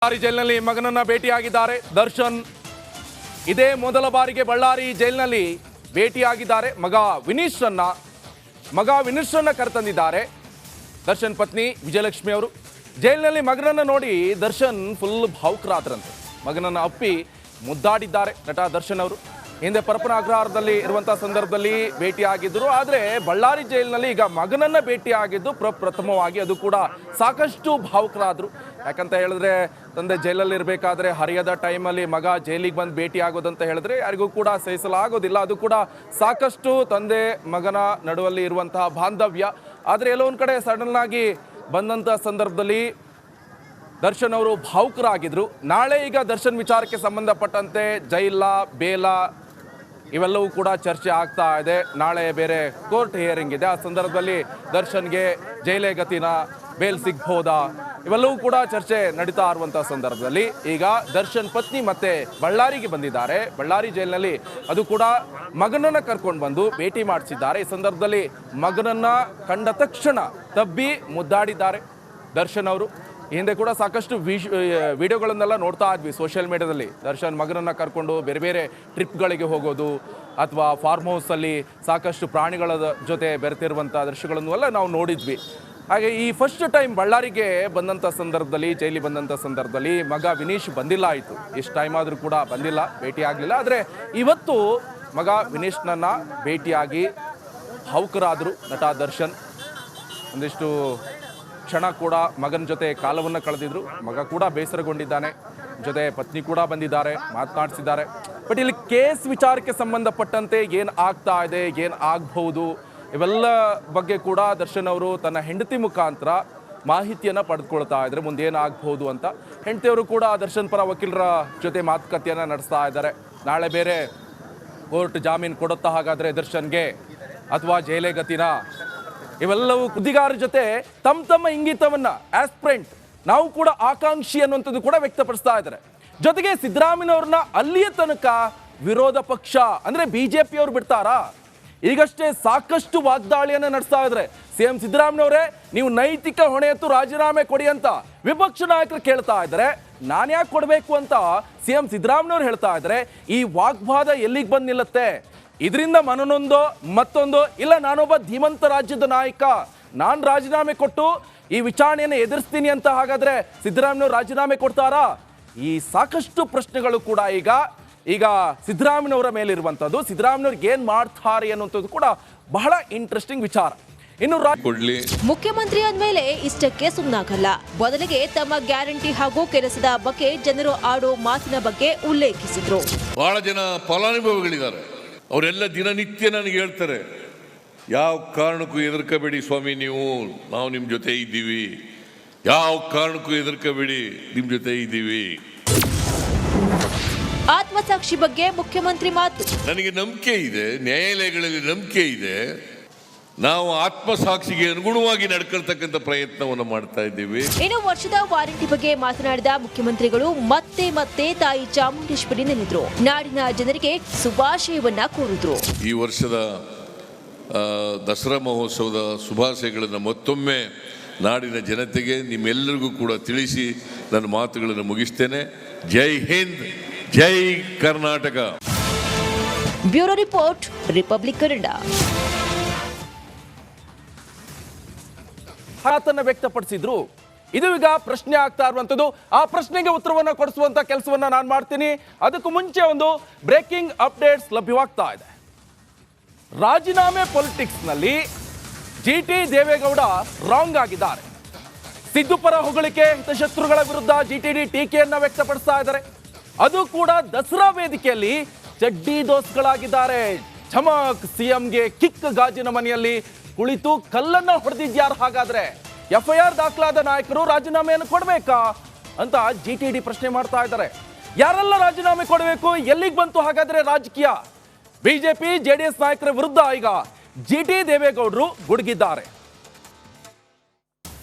ಬಳ್ಳಾರಿ ಜೈಲಿನಲ್ಲಿ ಮಗನನ್ನ ಭೇಟಿಯಾಗಿದ್ದಾರೆ ದರ್ಶನ್. ಇದೇ ಮೊದಲ ಬಾರಿಗೆ ಬಳ್ಳಾರಿ ಜೈಲಿನಲ್ಲಿ ಭೇಟಿಯಾಗಿದ್ದಾರೆ. ಮಗ ವಿನೀಶ್ರನ್ನ ಕರೆತಂದಿದ್ದಾರೆ ದರ್ಶನ್ ಪತ್ನಿ ವಿಜಯಲಕ್ಷ್ಮಿ ಅವರು. ಜೈಲಿನಲ್ಲಿ ಮಗನನ್ನ ನೋಡಿ ದರ್ಶನ್ ಫುಲ್ ಭಾವುಕರಾದ್ರಂತೆ. ಮಗನನ್ನ ಅಪ್ಪಿ ಮುದ್ದಾಡಿದ್ದಾರೆ ನಟ ದರ್ಶನ್ ಅವರು. ಹಿಂದೆ ಪರಪ್ಪನ ಅಗ್ರಹಾರದಲ್ಲಿ ಇರುವಂತಹ ಸಂದರ್ಭದಲ್ಲಿ ಭೇಟಿಯಾಗಿದ್ದರು. ಆದರೆ ಬಳ್ಳಾರಿ ಜೈಲಿನಲ್ಲಿ ಈಗ ಮಗನನ್ನ ಭೇಟಿಯಾಗಿದ್ದು ಪ್ರಥಮವಾಗಿ, ಅದು ಕೂಡ ಸಾಕಷ್ಟು ಭಾವುಕರಾದರು. ಯಾಕಂತ ಹೇಳಿದ್ರೆ ತಂದೆ ಜೈಲಲ್ಲಿ ಇರಬೇಕಾದ್ರೆ ಹರಿಯದ ಟೈಮಲ್ಲಿ ಮಗ ಜೈಲಿಗೆ ಬಂದು ಭೇಟಿ ಆಗೋದಂತ ಹೇಳಿದ್ರೆ ಯಾರಿಗೂ ಕೂಡ ಸಹಿಸಲಾಗೋದಿಲ್ಲ. ಅದು ಕೂಡ ಸಾಕಷ್ಟು ತಂದೆ ಮಗನ ನಡುವಲ್ಲಿ ಇರುವಂತಹ ಬಾಂಧವ್ಯ. ಆದರೆ ಎಲ್ಲೋ ಒಂದು ಕಡೆ ಸಡನ್ ಆಗಿ ಬಂದಂಥ ಸಂದರ್ಭದಲ್ಲಿ ದರ್ಶನ್ ಅವರು ಭಾವುಕರಾಗಿದ್ರು. ನಾಳೆ ಈಗ ದರ್ಶನ್ ವಿಚಾರಕ್ಕೆ ಸಂಬಂಧಪಟ್ಟಂತೆ ಜೈಲ ಬೇಲ ಇವೆಲ್ಲವೂ ಕೂಡ ಚರ್ಚೆ ಆಗ್ತಾ ಇದೆ. ನಾಳೆ ಬೇರೆ ಕೋರ್ಟ್ ಹಿಯರಿಂಗ್ ಇದೆ. ಆ ಸಂದರ್ಭದಲ್ಲಿ ದರ್ಶನ್ಗೆ ಜೈಲೇ ಗತಿನ, ಬೇಲ್ ಸಿಗ್ಬೋದಾ, ಇವೆಲ್ಲವೂ ಕೂಡ ಚರ್ಚೆ ನಡೀತಾ ಇರುವಂಥ ಸಂದರ್ಭದಲ್ಲಿ ಈಗ ದರ್ಶನ್ ಪತ್ನಿ ಮತ್ತೆ ಬಳ್ಳಾರಿಗೆ ಬಂದಿದ್ದಾರೆ. ಬಳ್ಳಾರಿ ಜೈಲಿನಲ್ಲಿ ಅದು ಕೂಡ ಮಗನನ್ನ ಕರ್ಕೊಂಡು ಬಂದು ಭೇಟಿ ಮಾಡಿಸಿದ್ದಾರೆ. ಈ ಸಂದರ್ಭದಲ್ಲಿ ಮಗನನ್ನ ಕಂಡ ತಕ್ಷಣ ತಬ್ಬಿ ಮುದ್ದಾಡಿದ್ದಾರೆ ದರ್ಶನ್ ಅವರು. ಹಿಂದೆ ಕೂಡ ಸಾಕಷ್ಟು ವಿಡಿಯೋಗಳನ್ನೆಲ್ಲ ನೋಡ್ತಾ ಇದ್ವಿ ಸೋಷಿಯಲ್ ಮೀಡಿಯಾದಲ್ಲಿ. ದರ್ಶನ್ ಮಗನನ್ನು ಕರ್ಕೊಂಡು ಬೇರೆ ಬೇರೆ ಟ್ರಿಪ್ಗಳಿಗೆ ಹೋಗೋದು ಅಥವಾ ಫಾರ್ಮ್ ಹೌಸಲ್ಲಿ ಸಾಕಷ್ಟು ಪ್ರಾಣಿಗಳ ಜೊತೆ ಬೆರೆತಿರುವಂಥ ದೃಶ್ಯಗಳನ್ನು ಎಲ್ಲ ನಾವು ನೋಡಿದ್ವಿ. ಹಾಗೆ ಈ ಫಸ್ಟ್ ಟೈಮ್ ಬಳ್ಳಾರಿಗೆ ಬಂದಂಥ ಸಂದರ್ಭದಲ್ಲಿ, ಜೈಲಿಗೆ ಬಂದಂಥ ಸಂದರ್ಭದಲ್ಲಿ ಮಗ ವಿನೀಶ್ ಬಂದಿಲ್ಲ ಆಯಿತು. ಇಷ್ಟು ಟೈಮ್ ಆದರೂ ಕೂಡ ಬಂದಿಲ್ಲ, ಭೇಟಿ ಆಗಲಿಲ್ಲ. ಆದರೆ ಇವತ್ತು ಮಗ ವಿನೀಶ್ನನ್ನು ಭೇಟಿಯಾಗಿ ಭಾವುಕರಾದರು ನಟ ದರ್ಶನ್. ಒಂದಿಷ್ಟು ಕ್ಷಣ ಕೂಡ ಮಗನ ಜೊತೆ ಕಾಲವನ್ನು ಕಳೆದಿದ್ರು. ಮಗ ಕೂಡ ಬೇಸರಗೊಂಡಿದ್ದಾನೆ, ಜೊತೆ ಪತ್ನಿ ಕೂಡ ಬಂದಿದ್ದಾರೆ, ಮಾತನಾಡಿಸಿದ್ದಾರೆ. ಬಟ್ ಇಲ್ಲಿ ಕೇಸ್ ವಿಚಾರಕ್ಕೆ ಸಂಬಂಧಪಟ್ಟಂತೆ ಏನು ಆಗ್ತಾ ಇದೆ, ಏನು ಆಗಬಹುದು, ಇವೆಲ್ಲ ಬಗ್ಗೆ ಕೂಡ ದರ್ಶನ್ ಅವರು ತನ್ನ ಹೆಂಡತಿ ಮುಖಾಂತರ ಮಾಹಿತಿಯನ್ನು ಪಡೆದುಕೊಳ್ತಾ ಇದ್ದಾರೆ, ಮುಂದೆ ಏನಾಗಬಹುದು ಅಂತ. ಹೆಂಡತಿಯವರು ಕೂಡ ದರ್ಶನ್ ಪರ ವಕೀಲರ ಜೊತೆ ಮಾತುಕತೆಯನ್ನು ನಡೆಸ್ತಾ ಇದ್ದಾರೆ. ನಾಳೆ ಬೇರೆ ಕೋರ್ಟ್ ಜಾಮೀನು ಕೊಡುತ್ತಾ ಹಾಗಾದರೆ ದರ್ಶನ್ಗೆ, ಅಥವಾ ಜೈಲೇ ಗತಿನ, ಇವೆಲ್ಲವೂ ಸುದ್ದಿಗಾರರ ಜೊತೆ ತಮ್ಮ ಇಂಗಿತವನ್ನ ಆಸ್ಪಿರೆಂಟ್, ನಾವು ಕೂಡ ಆಕಾಂಕ್ಷಿ ಅನ್ನುವಂಥದ್ದು ಕೂಡ ವ್ಯಕ್ತಪಡಿಸ್ತಾ ಇದ್ದಾರೆ. ಜೊತೆಗೆ ಸಿದ್ದರಾಮಯ್ಯನವ್ರನ್ನ ಅಲ್ಲಿಯ ತನಕ ವಿರೋಧ ಪಕ್ಷ ಅಂದ್ರೆ ಬಿಜೆಪಿ ಅವರು ಬಿಡ್ತಾರಾ? ಈಗಷ್ಟೇ ಸಾಕಷ್ಟು ವಾಗ್ದಾಳಿಯನ್ನು ನಡೆಸ್ತಾ ಇದ್ದಾರೆ. ಸಿಎಂ ಸಿದ್ದರಾಮಯ್ಯನವರೇ, ನೀವು ನೈತಿಕ ಹೊಣೆ ಹೊತ್ತು ರಾಜೀನಾಮೆ ಕೊಡಿ ಅಂತ ವಿಪಕ್ಷ ನಾಯಕರು ಕೇಳ್ತಾ ಇದ್ದಾರೆ. ನಾನು ಯಾಕೆ ಕೊಡಬೇಕು ಅಂತ ಸಿಎಂ ಸಿದ್ದರಾಮಯ್ಯನವರು ಹೇಳ್ತಾ ಇದ್ದಾರೆ. ಈ ವಾಗ್ವಾದ ಎಲ್ಲಿಗೆ ಬಂದು ನಿಲ್ಲುತ್ತೆ? ಇದರಿಂದ ಮನನೊಂದೋ ಮತ್ತೊಂದು ಇಲ್ಲ, ನಾನೊಬ್ಬ ಧೀಮಂತ ರಾಜ್ಯದ ನಾಯಕ, ನಾನು ರಾಜೀನಾಮೆ ಕೊಟ್ಟು ಈ ವಿಚಾರಣೆಯನ್ನು ಎದುರಿಸ್ತೀನಿ ಅಂತ ಹಾಗಾದ್ರೆ ಸಿದ್ದರಾಮಯ್ಯನವರು ರಾಜೀನಾಮೆ ಕೊಡ್ತಾರಾ? ಈ ಸಾಕಷ್ಟು ಪ್ರಶ್ನೆಗಳು ಕೂಡ ಈಗ ಸಿದ್ದರಾಮಯ್ಯನವರ ಮೇಲಿರುವಂಥದ್ದು. ಸಿದ್ದರಾಮಯ್ಯವ್ರಿಗೆ ಏನು ಮಾಡ್ತಾರೆ ಅನ್ನುವಂಥದ್ದು ಕೂಡ ಬಹಳ ಇಂಟ್ರೆಸ್ಟಿಂಗ್ ವಿಚಾರ. ಇನ್ನು ಮುಖ್ಯಮಂತ್ರಿ ಅಂದಮೇಲೆ ಇಷ್ಟಕ್ಕೆ ಸುಮ್ಮನಾಗಲ್ಲ. ಬದಲಿಗೆ ತಮ್ಮ ಗ್ಯಾರಂಟಿ ಹಾಗೂ ಕೆಲಸದ ಬಗ್ಗೆ ಜನರು ಆಡೋ ಮಾತಿನ ಬಗ್ಗೆ ಉಲ್ಲೇಖಿಸಿದ್ರು. ಬಹಳ ಜನ ಫಲಾನುಭವಿಗಳಿದ್ದಾರೆ, ಅವರೆಲ್ಲ ದಿನನಿತ್ಯ ನನಗೆ ಹೇಳ್ತಾರೆ, ಯಾವ ಕಾರಣಕ್ಕೂ ಹೆದರ್ಕಬೇಡಿ ಸ್ವಾಮಿ, ನಾವು ನಿಮ್ಮ ಜೊತೆ ಇದ್ದೀವಿ, ಯಾವ ಕಾರಣಕ್ಕೂ ಹೆದರ್ಕಬೇಡಿ, ನಿಮ್ಮ ಜೊತೆ ಇದ್ದೀವಿ. ಆತ್ಮಸಾಕ್ಷಿ ಬಗ್ಗೆ ಮುಖ್ಯಮಂತ್ರಿ ಮಾತು. ನನಗೆ ನಂಬಿಕೆ ಇದೆ, ನ್ಯಾಯಾಲಯಗಳಲ್ಲಿ ನಂಬಿಕೆ ಇದೆ. ನಾವು ಆತ್ಮಸಾಕ್ಷಿಗೆ ಅನುಗುಣವಾಗಿ ನಡ್ಕೊಳ್ತಕ್ಕಂಥ ಪ್ರಯತ್ನವನ್ನು ಮಾಡ್ತಾ ಇದ್ದೀವಿ. ಇನ್ನು ವರ್ಷದ ವಾರಂಟಿ ಬಗ್ಗೆ ಮಾತನಾಡಿದ ಮುಖ್ಯಮಂತ್ರಿಗಳು ಮತ್ತೆ ತಾಯಿ ಚಾಮುಂಡೇಶ್ವರಿ ನೆನೆದ್ರು. ನಾಡಿನ ಜನರಿಗೆ ಶುಭಾಶಯವನ್ನ ಕೋರಿದ್ರು. ಈ ವರ್ಷದ ದಸರಾ ಮಹೋತ್ಸವದ ಶುಭಾಶಯಗಳನ್ನು ಮತ್ತೊಮ್ಮೆ ನಾಡಿನ ಜನತೆಗೆ, ನಿಮ್ಮೆಲ್ಲರಿಗೂ ಕೂಡ ತಿಳಿಸಿ ನನ್ನ ಮಾತುಗಳನ್ನು ಮುಗಿಸ್ತೇನೆ. ಜೈ ಹಿಂದ್, ಜೈ Karnataka. Bureau report, republic Kannada. ಮಾತನ್ನ ವ್ಯಕ್ತಪಡಿಸಿದ್ರು. ಇದು ಈಗ ಪ್ರಶ್ನೆ ಆಗ್ತಾ ಇರುವಂಥದ್ದು. ಆ ಪ್ರಶ್ನೆಗೆ ಉತ್ತರವನ್ನು ಕೊಡಿಸುವಂತ ಕೆಲಸವನ್ನ ನಾನು ಮಾಡ್ತೀನಿ. ಅದಕ್ಕೂ ಮುಂಚೆ ಒಂದು ಬ್ರೇಕಿಂಗ್ ಅಪ್ಡೇಟ್ಸ್ ಲಭ್ಯವಾಗ್ತಾ ಇದೆ. ರಾಜೀನಾಮೆ ಪೊಲಿಟಿಕ್ಸ್ ನಲ್ಲಿ GT ದೇವೇಗೌಡ ರಾಂಗ್ ಆಗಿದ್ದಾರೆ. ಸಿದ್ದು ಪರ ಹೊಗಳಿಕೆ, ಹಿತಶತ್ರುಗಳ ವಿರುದ್ಧ GTD ಟೀಕೆಯನ್ನ ವ್ಯಕ್ತಪಡಿಸ್ತಾ ಇದ್ದಾರೆ. ಅದು ಕೂಡ ದಸರಾ ವೇದಿಕೆಯಲ್ಲಿ ಚಡ್ಡಿ ದೋಸ್ಗಳಾಗಿದ್ದಾರೆ. ಚಮಕ್ ಸಿಎಂಗೆ ಕಿಕ್ ಗಾಜಿನ ಮನೆಯಲ್ಲಿ ಕುಳಿತು ಕಲ್ಲನ್ನ ಹೊಡೆದಿದ್ಯಾರು? ಹಾಗಾದ್ರೆ FIR ದಾಖಲಾದ ನಾಯಕರು ರಾಜೀನಾಮೆಯನ್ನು ಕೊಡಬೇಕಾ ಅಂತ GTD ಪ್ರಶ್ನೆ ಮಾಡ್ತಾ ಇದ್ದಾರೆ. ಯಾರೆಲ್ಲ ರಾಜೀನಾಮೆ ಕೊಡಬೇಕು? ಎಲ್ಲಿಗೆ ಬಂತು ಹಾಗಾದ್ರೆ ರಾಜಕೀಯ? ಬಿಜೆಪಿ JDS ನಾಯಕರ ವಿರುದ್ಧ ಈಗ GT ದೇವೇಗೌಡರು ಗುಡುಗಿದ್ದಾರೆ.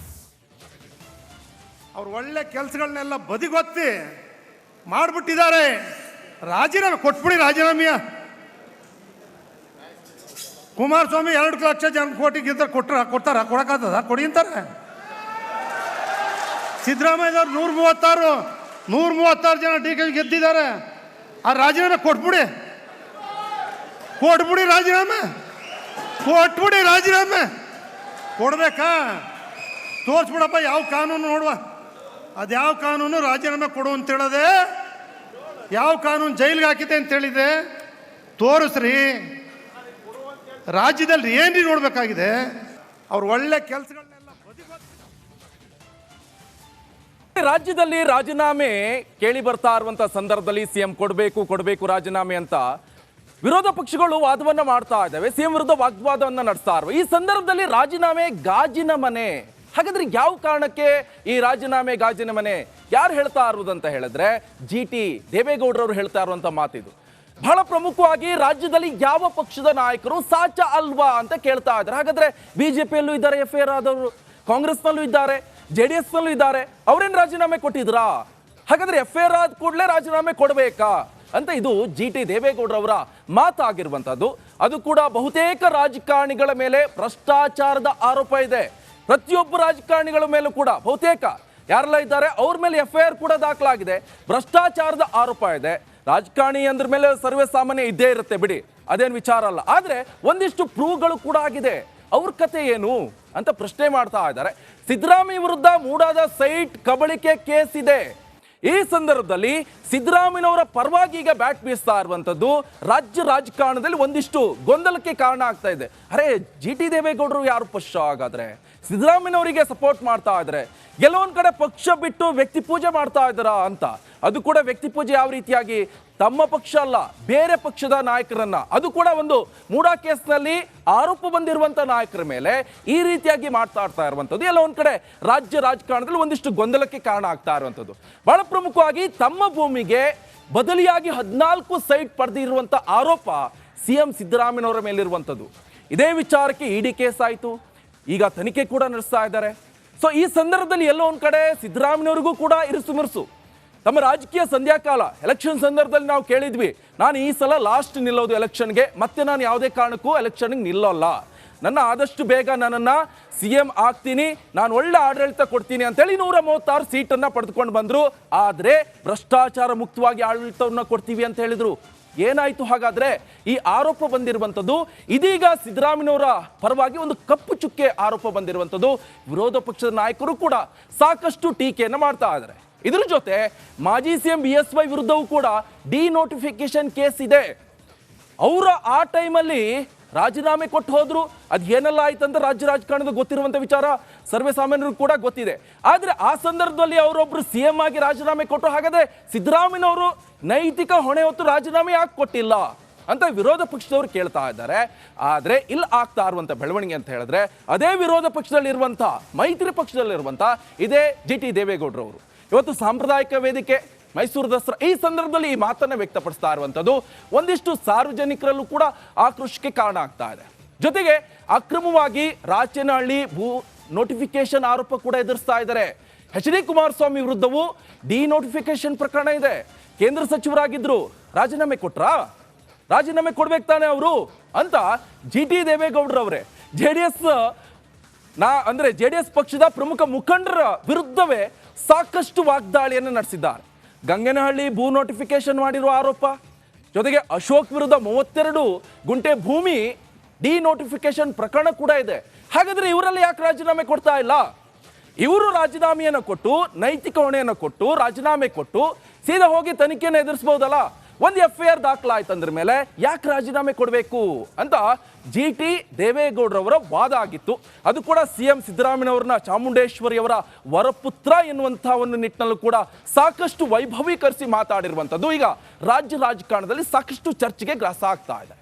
ಅವ್ರು ಒಳ್ಳೆ ಕೆಲಸಗಳನ್ನೆಲ್ಲ ಬದಿಗೊತ್ತಿ ಮಾಡ್ಬಿಟ್ಟಿದ್ದಾರೆ. ರಾಜೀನಾಮೆ ಕೊಟ್ಬಿಡಿ. ರಾಜೀನಾಮೆಯ ಕುಮಾರಸ್ವಾಮಿ 2 ಲಕ್ಷ ಜನ ಕೋಟಿಗೆ ಕೊಡ್ತಾರ, ಕೊಡಕ್ಕಾಗ್ತದ? ಕೊಡಿ ಅಂತಾರೆ. ಸಿದ್ದರಾಮಯ್ಯವ್ರು 136 136 ಜನ ಡಿ ಕೆ ಗೆದ್ದಿದ್ದಾರೆ. ಆ ರಾಜೀನಾಮೆ ಕೊಟ್ಬಿಡಿ ರಾಜೀನಾಮೆ ಕೊಟ್ಬಿಡಿ. ರಾಜೀನಾಮೆ ಕೊಡ್ಬೇಕಾ? ತೋರಿಸ್ಬಿಡಪ್ಪ ಯಾವ ಕಾನೂನು ನೋಡುವ. ಅದು ಯಾವ ಕಾನೂನು ರಾಜೀನಾಮೆ ಕೊಡು ಅಂತೇಳದೆ, ಯಾವ ಕಾನೂನು ಜೈಲಿಗೆ ಹಾಕಿದೆ ಅಂತೇಳಿದೆ ತೋರಿಸ್ರಿ. ರಾಜ್ಯದಲ್ಲಿ ಏನ್ರಿ ನೋಡ್ಬೇಕಾಗಿದೆ? ಅವ್ರು ಒಳ್ಳೆ ಕೆಲಸಗಳನ್ನೆಲ್ಲ ರಾಜ್ಯದಲ್ಲಿ ರಾಜೀನಾಮೆ ಕೇಳಿ ಬರ್ತಾ ಇರುವಂತ ಸಂದರ್ಭದಲ್ಲಿ ಸಿಎಂ ಕೊಡಬೇಕು ರಾಜೀನಾಮೆ ಅಂತ ವಿರೋಧ ಪಕ್ಷಗಳು ವಾದವನ್ನ ಮಾಡ್ತಾ ಇದ್ದಾವೆ. ಸಿಎಂ ವಿರುದ್ಧ ವಾಗ್ವಾದವನ್ನ ನಡೆಸ್ತಾ ಇರುವ ಈ ಸಂದರ್ಭದಲ್ಲಿ ರಾಜೀನಾಮೆ ಗಾಜಿನ ಮನೆ. ಹಾಗಾದ್ರೆ ಯಾವ ಕಾರಣಕ್ಕೆ ಈ ರಾಜೀನಾಮೆ ಗಾಜಿನ ಮನೆ? ಯಾರು ಹೇಳ್ತಾ ಇರುವುದು ಅಂತ ಹೇಳಿದ್ರೆ GT ದೇವೇಗೌಡರವರು ಹೇಳ್ತಾ ಇರುವಂತ ಮಾತಿದು. ಬಹಳ ಪ್ರಮುಖವಾಗಿ ರಾಜ್ಯದಲ್ಲಿ ಯಾವ ಪಕ್ಷದ ನಾಯಕರು ಸಾಚ ಅಲ್ವಾ ಅಂತ ಕೇಳ್ತಾ ಇದ್ದಾರೆ. ಹಾಗಾದ್ರೆ ಬಿಜೆಪಿಯಲ್ಲೂ ಇದ್ದಾರೆ FIR ಆದವರು, ಕಾಂಗ್ರೆಸ್ನಲ್ಲೂ ಇದ್ದಾರೆ, JDS ನಲ್ಲೂ ಇದ್ದಾರೆ. ಅವರೇನು ರಾಜೀನಾಮೆ ಕೊಟ್ಟಿದ್ರಾ? ಹಾಗಾದ್ರೆ FIR ಆದ ಕೂಡಲೇ ರಾಜೀನಾಮೆ ಕೊಡಬೇಕಾ ಅಂತ ಇದು GT ದೇವೇಗೌಡರವರ ಮಾತಾಗಿರುವಂತದ್ದು. ಅದು ಕೂಡ ಬಹುತೇಕ ರಾಜಕಾರಣಿಗಳ ಮೇಲೆ ಭ್ರಷ್ಟಾಚಾರದ ಆರೋಪ ಇದೆ. ಪ್ರತಿಯೊಬ್ಬ ರಾಜಕಾರಣಿಗಳ ಮೇಲೂ ಕೂಡ ಬಹುತೇಕ ಯಾರೆಲ್ಲ ಇದ್ದಾರೆ ಅವ್ರ ಮೇಲೆ FIR ಕೂಡ ದಾಖಲಾಗಿದೆ. ಭ್ರಷ್ಟಾಚಾರದ ಆರೋಪ ಇದೆ. ರಾಜಕಾರಣಿ ಅಂದ್ರ ಮೇಲೆ ಸರ್ವೇ ಸಾಮಾನ್ಯ ಇದ್ದೇ ಇರುತ್ತೆ ಬಿಡಿ, ಅದೇನು ವಿಚಾರ ಅಲ್ಲ. ಆದ್ರೆ ಒಂದಿಷ್ಟು ಪ್ರೂವ್ಗಳು ಕೂಡ ಆಗಿದೆ. ಅವ್ರ ಕತೆ ಏನು ಅಂತ ಪ್ರಶ್ನೆ ಮಾಡ್ತಾ ಇದ್ದಾರೆ. ಸಿದ್ದರಾಮಯ್ಯ ವಿರುದ್ಧ ಮೂಡಾದ ಸೈಟ್ ಕಬಳಿಕೆ ಕೇಸ್ ಇದೆ. ಈ ಸಂದರ್ಭದಲ್ಲಿ ಸಿದ್ದರಾಮಯ್ಯನವರ ಪರವಾಗಿ ಈಗ ಬ್ಯಾಟ್ ಬೀಸ್ತಾ ಇರುವಂತದ್ದು ರಾಜ್ಯ ರಾಜಕಾರಣದಲ್ಲಿ ಒಂದಿಷ್ಟು ಗೊಂದಲಕ್ಕೆ ಕಾರಣ ಆಗ್ತಾ ಇದೆ. ಅರೆ GT ದೇವೇಗೌಡರು ಯಾರು ಪಕ್ಷ? ಹಾಗಾದ್ರೆ ಸಿದ್ದರಾಮಯ್ಯನವರಿಗೆ ಸಪೋರ್ಟ್ ಮಾಡ್ತಾ ಇದ್ದಾರೆ. ಕೆಲವೊಂದ್ ಕಡೆ ಪಕ್ಷ ಬಿಟ್ಟು ವ್ಯಕ್ತಿ ಪೂಜೆ ಮಾಡ್ತಾ ಇದ್ದಾರಾ ಅಂತ. ಅದು ಕೂಡ ವ್ಯಕ್ತಿ ಪೂಜೆ ಯಾವ ರೀತಿಯಾಗಿ? ತಮ್ಮ ಪಕ್ಷ ಅಲ್ಲ, ಬೇರೆ ಪಕ್ಷದ ನಾಯಕರನ್ನ, ಅದು ಕೂಡ ಒಂದು ಮೂಡಾ ಕೇಸ್ನಲ್ಲಿ ಆರೋಪ ಬಂದಿರುವಂತ ನಾಯಕರ ಮೇಲೆ ಈ ರೀತಿಯಾಗಿ ಮಾತಾಡ್ತಾ ಇರುವಂಥದ್ದು ಎಲ್ಲ ಒಂದ್ ಕಡೆ ರಾಜ್ಯ ರಾಜಕಾರಣದಲ್ಲಿ ಒಂದಿಷ್ಟು ಗೊಂದಲಕ್ಕೆ ಕಾರಣ ಆಗ್ತಾ ಇರುವಂಥದ್ದು. ಬಹಳ ಪ್ರಮುಖವಾಗಿ ತಮ್ಮ ಭೂಮಿಗೆ ಬದಲಿಯಾಗಿ 14 ಸೈಟ್ ಪಡೆದಿರುವಂತ ಆರೋಪ CM ಸಿದ್ದರಾಮಯ್ಯನವರ ಮೇಲಿರುವಂಥದ್ದು. ಇದೇ ವಿಚಾರಕ್ಕೆ ED ಕೇಸ್ ಆಯಿತು, ಈಗ ತನಿಖೆ ಕೂಡ ನಡೆಸ್ತಾ ಇದ್ದಾರೆ. ಸೊ ಈ ಸಂದರ್ಭದಲ್ಲಿ ಎಲ್ಲೋ ಒಂದ್ ಕಡೆ ಸಿದ್ದರಾಮಯ್ಯನವರಿಗೂ ಕೂಡ ಇರುಸು ತಮ್ಮ ರಾಜಕೀಯ ಸಂಧ್ಯಾಕಾಲ ಎಲೆಕ್ಷನ್ ಸಂದರ್ಭದಲ್ಲಿ ನಾವು ಕೇಳಿದ್ವಿ, ನಾನು ಈ ಸಲ ಲಾಸ್ಟ್ ನಿಲ್ಲೋದು ಎಲೆಕ್ಷನ್ಗೆ, ಮತ್ತೆ ನಾನು ಯಾವುದೇ ಕಾರಣಕ್ಕೂ ಎಲೆಕ್ಷನ್ಗೆ ನಿಲ್ಲೋಲ್ಲ, ನನ್ನ ಆದಷ್ಟು ಬೇಗ ನನ್ನನ್ನು CM ಆಗ್ತೀನಿ, ನಾನು ಒಳ್ಳೆ ಆಡಳಿತ ಕೊಡ್ತೀನಿ ಅಂತೇಳಿ 136 ಸೀಟನ್ನು ಪಡೆದುಕೊಂಡು ಬಂದರು. ಆದರೆ ಭ್ರಷ್ಟಾಚಾರ ಮುಕ್ತವಾಗಿ ಆಡಳಿತವನ್ನು ಕೊಡ್ತೀವಿ ಅಂತ ಹೇಳಿದರು. ಏನಾಯಿತು ಹಾಗಾದ್ರೆ? ಈ ಆರೋಪ ಬಂದಿರುವಂಥದ್ದು ಇದೀಗ ಸಿದ್ದರಾಮಯ್ಯನವರ ಪರವಾಗಿ ಒಂದು ಕಪ್ಪು ಚುಕ್ಕೆ ಆರೋಪ ಬಂದಿರುವಂಥದ್ದು. ವಿರೋಧ ಪಕ್ಷದ ನಾಯಕರು ಕೂಡ ಸಾಕಷ್ಟು ಟೀಕೆಯನ್ನು ಮಾಡ್ತಾ ಇದ್ದಾರೆ. ಇದ್ರ ಜೊತೆ ಮಾಜಿ CM BSY ವಿರುದ್ಧವೂ ಕೂಡ ಡಿನೋಟಿಫಿಕೇಶನ್ ಕೇಸ್ ಇದೆ. ಅವರ ಆ ಟೈಮಲ್ಲಿ ರಾಜೀನಾಮೆ ಕೊಟ್ಟು ಹೋದ್ರು. ಅದು ಏನೆಲ್ಲ ಆಯ್ತಂತ ರಾಜ್ಯ ರಾಜಕಾರಣದ ಗೊತ್ತಿರುವಂಥ ವಿಚಾರ, ಸರ್ವೇ ಸಾಮಾನ್ಯರು ಕೂಡ ಗೊತ್ತಿದೆ. ಆದರೆ ಆ ಸಂದರ್ಭದಲ್ಲಿ ಅವರೊಬ್ಬರು CM ಆಗಿ ರಾಜೀನಾಮೆ ಕೊಟ್ಟರು. ಹಾಗಾದ್ರೆ ಸಿದ್ದರಾಮಯ್ಯನವರು ನೈತಿಕ ಹೊಣೆ ಹೊತ್ತು ರಾಜೀನಾಮೆ ಯಾಕೆ ಕೊಟ್ಟಿಲ್ಲ ಅಂತ ವಿರೋಧ ಪಕ್ಷದವರು ಕೇಳ್ತಾ ಇದ್ದಾರೆ. ಆದರೆ ಇಲ್ಲಿ ಆಗ್ತಾ ಇರುವಂಥ ಬೆಳವಣಿಗೆ ಅಂತ ಹೇಳಿದ್ರೆ ಅದೇ ವಿರೋಧ ಪಕ್ಷದಲ್ಲಿರುವಂಥ ಮೈತ್ರಿ ಪಕ್ಷದಲ್ಲಿರುವಂಥ ಇದೇ GT ದೇವೇಗೌಡರವರು ಇವತ್ತು ಸಾಂಪ್ರದಾಯಿಕ ವೇದಿಕೆ ಮೈಸೂರು ದಸರಾ ಈ ಸಂದರ್ಭದಲ್ಲಿ ಈ ಮಾತನ್ನ ವ್ಯಕ್ತಪಡಿಸ್ತಾ ಇರುವಂಥದ್ದು ಒಂದಿಷ್ಟು ಸಾರ್ವಜನಿಕರಲ್ಲೂ ಕೂಡ ಆಕ್ರೋಶಕ್ಕೆ ಕಾರಣ ಆಗ್ತಾ ಇದೆ. ಜೊತೆಗೆ ಅಕ್ರಮವಾಗಿ ರಾಚನಹಳ್ಳಿ ಭೂ ನೋಟಿಫಿಕೇಶನ್ ಆರೋಪ ಕೂಡ ಎದುರಿಸ್ತಾ ಇದ್ದಾರೆ. HD ಕುಮಾರಸ್ವಾಮಿ ವಿರುದ್ಧವೂ ಡಿನೋಟಿಫಿಕೇಶನ್ ಪ್ರಕರಣ ಇದೆ. ಕೇಂದ್ರ ಸಚಿವರಾಗಿದ್ರು, ರಾಜೀನಾಮೆ ಕೊಟ್ರಾ? ರಾಜೀನಾಮೆ ಕೊಡ್ಬೇಕು ತಾನೆ ಅವರು ಅಂತ GT ದೇವೇಗೌಡರವರೇ JDS ಪಕ್ಷದ ಪ್ರಮುಖ ಮುಖಂಡರ ವಿರುದ್ಧವೇ ಸಾಕಷ್ಟು ವಾಗ್ದಾಳಿಯನ್ನು ನಡೆಸಿದ್ದಾರೆ. ಗಂಗನಹಳ್ಳಿ ಭೂ ನೋಟಿಫಿಕೇಶನ್ ಮಾಡಿರುವ ಆರೋಪ, ಜೊತೆಗೆ ಅಶೋಕ್ ವಿರುದ್ಧ 32 ಗುಂಟೆ ಭೂಮಿ ಡಿನೋಟಿಫಿಕೇಶನ್ ಪ್ರಕರಣ ಕೂಡ ಇದೆ. ಹಾಗಾದ್ರೆ ಇವರಲ್ಲಿ ಯಾಕೆ ರಾಜೀನಾಮೆ ಕೊಡ್ತಾ ಇಲ್ಲ? ಇವರು ರಾಜೀನಾಮೆಯನ್ನು ಕೊಟ್ಟು, ನೈತಿಕ ಹೊಣೆಯನ್ನು ಕೊಟ್ಟು, ರಾಜೀನಾಮೆ ಕೊಟ್ಟು ಸೀದಾ ಹೋಗಿ ತನಿಖೆಯನ್ನು ಎದುರಿಸಬಹುದಲ್ಲ. ಒಂದು FIR ದಾಖಲಾಯ್ತಂದ್ರ ಮೇಲೆ ಯಾಕೆ ರಾಜೀನಾಮೆ ಕೊಡಬೇಕು ಅಂತ GT ದೇವೇಗೌಡರವರ ವಾದ ಆಗಿತ್ತು. ಅದು ಕೂಡ CM ಸಿದ್ದರಾಮಯ್ಯನವ್ರನ್ನ ಚಾಮುಂಡೇಶ್ವರಿಯವರ ವರಪುತ್ರ ಎನ್ನುವಂತಹ ಒಂದು ನಿಟ್ಟಿನಲ್ಲೂ ಕೂಡ ಸಾಕಷ್ಟು ವೈಭವೀಕರಿಸಿ ಮಾತಾಡಿರುವಂಥದ್ದು ಈಗ ರಾಜ್ಯ ರಾಜಕಾರಣದಲ್ಲಿ ಸಾಕಷ್ಟು ಚರ್ಚೆಗೆ ಗ್ರಾಸ ಆಗ್ತಾ ಇದೆ.